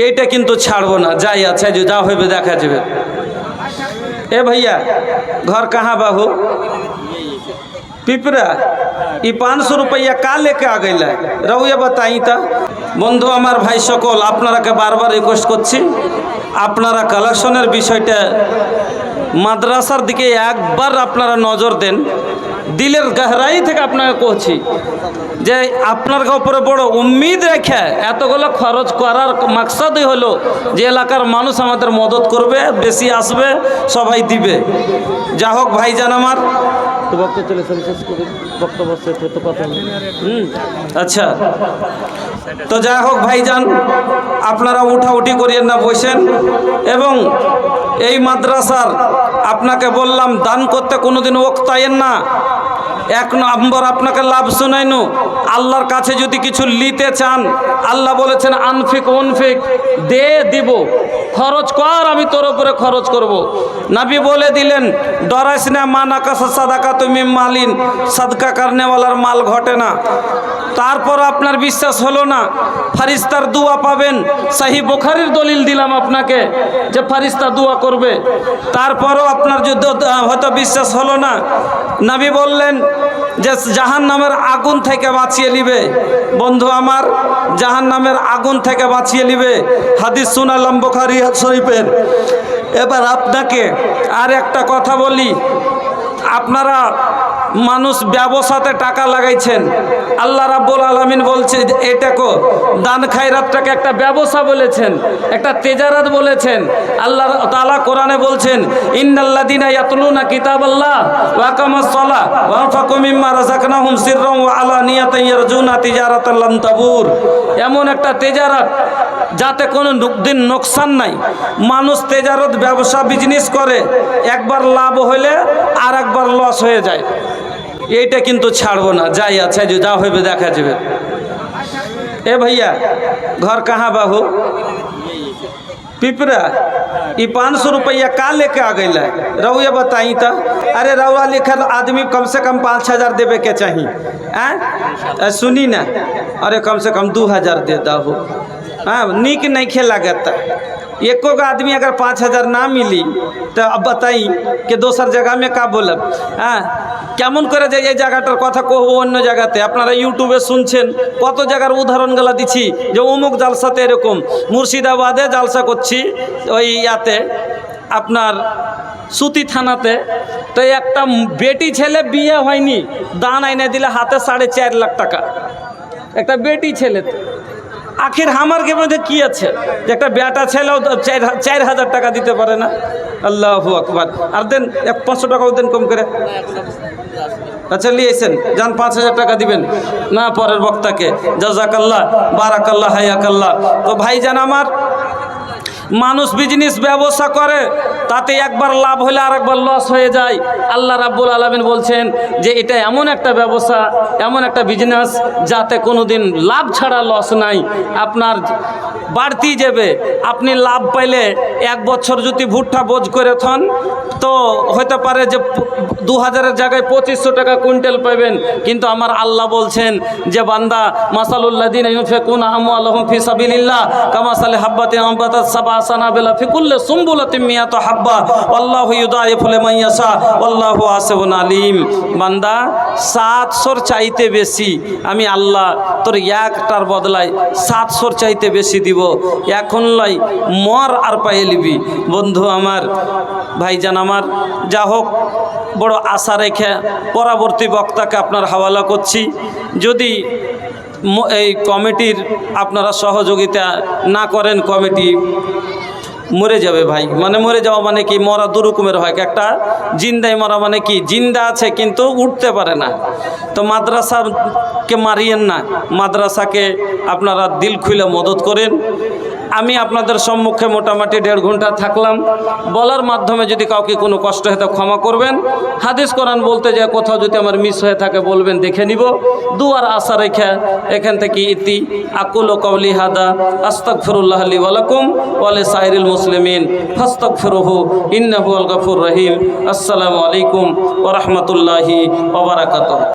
এইটা কিন্তু ছাড়বো না, যাই আছে যা হইবে দেখা যাবে। ए भैया घर कहाँ बाहू? पिपरा। ये 500 रुपया का लेके आ गई रहुए बताई तो बंधु आमार भाई सकल आपनारा के बार बार रिक्वेस्ट करছি আপনারা কালেকশনের বিষয়টা মাদ্রাসার দিকে একবার আপনারা নজর দেন। দিলের গহরাই থেকে আপনাকে কইছি যে আপনার উপরে বড় উম্মিদ রেখে এতগুলো খরচ করার মাকসাদই হলো যে এলাকার মানুষ আমাদের মদত করবে, বেশি আসবে, সবাই দিবে। যা হোক ভাইজান আমার তো বক্তব্য চলেছেন, শেষ করে বক্তব্য শেষ হতে কথা আচ্ছা। তো যাই হোক ভাইজান আপনারা উঠাউঠি করিয়েন না, বসেন। এবং এই মাদ্রাসার আপনাকে বললাম দান করতে কোনোদিন ওক্তায়েন না। 1 নম্বর আপনাকে লাভ শুনাইনু, আল্লাহর কাছে যদি কিছু নিতে চান আল্লাহ বলেছেন আনফিক উনফিক, দে দিব, খরচ কর আমি তোর উপরে খরচ করব। নবী বলে দিলেন ডরাইস না, মা নাকাসা সাদাকা তুমি মালিন, সাদকা করনেওয়ালার মাল ঘটে না। তারপর আপনার বিশ্বাস হলো না, ফারিস্তার দোয়া পাবেন, সহি বুখারীর দলিল দিলাম আপনাকে যে ফারিস্তা দোয়া করবে। তারপরও আপনার যদি হয়তো বিশ্বাস হলো না, নবী বললেন যে জাহান্নামের আগুন থেকে বাঁচিয়ে নিবে। বন্ধু আমার, জাহান্নামের আগুন থেকে বাঁচিয়ে নিবে, হাদিস শুনালাম বুখারী শরীফের। এবার আপনাকে আর একটা কথা বলি, আপনারা মানুষ ব্যবসাতে টাকা লাগাইছেন, আল্লাহ রাব্বুল আলামিন বলছে এটাকে দান খায়রাতটাকে একটা ব্যবসা বলেছেন, একটা তেজারাত বলেছেন। আল্লাহ তাআলা কোরআনে বলছেন ইন্নাল্লাযীনা ইয়াতলুনা কিতাবাল্লাহ ওয়া আকামাস সালাহ ওয়া আনফাকু মিম্মা রাযাকনাহুম সিররান ওয়া আলানিয়াতান ইয়ারজুনা তিজারাতান লান তাবুর। এমন একটা তেজারাত যাতে কোনো দিন নোকসান নাই। মানুষ তেজারত ব্যবসা বিজনেস করে, একবার লাভ হইলে আর একবার লস হয়ে যায়। এইটা কিন্তু ছাড়বো না, যাই আছে যা হইবে দেখা যাবে। ए भैया घर कहाँ बाहू? पिपरा। ये 500 रुपया का लेके आ गई रहुए बताई तो। अरे रहुआ लिखल आदमी कम से कम 5,000 देवे के चाहिए। सुनी ना, अरे कम से कम 2,000 दे दो। हाँ निक नहीं खेल लगता। एको का आदमी अगर 5,000 ना मिली तो अब बताई कि दोसर जगह में का बोलब। हाँ কেমন করে যে এই জায়গাটার কথা কহবো অন্য জায়গাতে। আপনারা ইউটিউবে শুনছেন, কত জায়গার উদাহরণগুলো দিচ্ছি যে অমুক জালসাতে এরকম। মুর্শিদাবাদে জালসা করছি ওই ইয়াতে আপনার সুতি থানাতে, তো একটা বেটি ছেলে বিয়ে হয়নি, দান আইনে দিলে হাতে 4.5 লাখ টাকা। একটা বেটি ছেলে, আখির আমার के মধ্যে কি আছে যে একটা বেটা ছেলেও 4,000 টাকা দিতে পারে না। আল্লাহু আকবার। আর দেন 500 টাকাও দেন কম করে। আচ্ছা লিয়েছেন, যান 5,000 টাকা দিবেন না পরের বক্তাকে। জাযাকাল্লাহ বারাকাল্লাহ হায়াকাল্লাহ। তো ভাইজান আমার, মানুষ বিজনেস ব্যবসা করে, তাতে একবার লাভ হলে আর একবার লস হয়ে যায়। আল্লাহ রাব্বুল আলামিন বলছেন যে এটা এমন একটা ব্যবসা, এমন একটা বিজনেস যাতে কোনো দিন লাভ ছাড়া লস নাই, আপনার বাড়তি যাবে। আপনি লাভ পাইলে 1 বছর যদি ভুট্টা বোঝ করে থন তো হতে পারে যে 2,000-এর জায়গায় 2,500 টাকা কুইন্টাল পাবেন। কিন্তু আমার আল্লাহ বলছেন যে বান্দা মাসালুল্লাযীনা ইউনফিকুনা আমওয়ালাহুম ফি সাবিলিল্লাহ কামাসালি হাব্বাতিন আনবাতাত সাবআ সানাবিলা ফি কুল্লি সুমবুলাতিন মিয়াতু হাব্বা ওয়াল্লাহু ইউদাইফু লিমান ইয়াশা ওয়াল্লাহু ওয়াসিউন আলিম। বান্দা 700-র চাইতে বেশি আমি আল্লাহ তোর একটার বদলায় 700-র চাইতে বেশি দিব। এখন লাই মর আর পাইয়ে লিবি। বন্ধু আমার, ভাইজান আমার, যা হোক বড় আশা রেখে পরবর্তী বক্তাকে আপনার হাওয়ালা করছি। যদি এই কমিটির আপনারা সহযোগিতা না করেন, কমিটি মরে যাবে ভাই। মানে মরে যাওয়া মানে কি, মরা 2 রকমের হয়। একটা জিন্দায় মরা মানে কি, জিন্দা আছে কিন্তু উঠতে পারে না। তো মাদ্রাসাকে মারিয়েন না, মাদ্রাসাকে আপনারা দিল খুলে মদত করেন। আমি আপনাদের সম্মুখে মোটামুটি 1.5 ঘন্টা থাকলাম। বলার মাধ্যমে যদি কাউকে কোনো কষ্ট হয় তো ক্ষমা করবেন। হাদিস কোরআন বলতে যায় কোথাও যদি আমার মিস হয়ে থাকে বলবেন, দেখে নিব। দুয়ার আশা রেখে এখান থেকে ইতি আকুলু কওলি হাদা আস্তাগফিরুল্লাহ লি ওয়া লাকুম ওয়া লিসাইরিল মুসলিমিন ফাস্তাগফিরুহু ইন্নাহু আল গাফুর রহিম। আসসালামু আলাইকুম ওয়া রাহমাতুল্লাহি ওয়া বারাকাতুহু।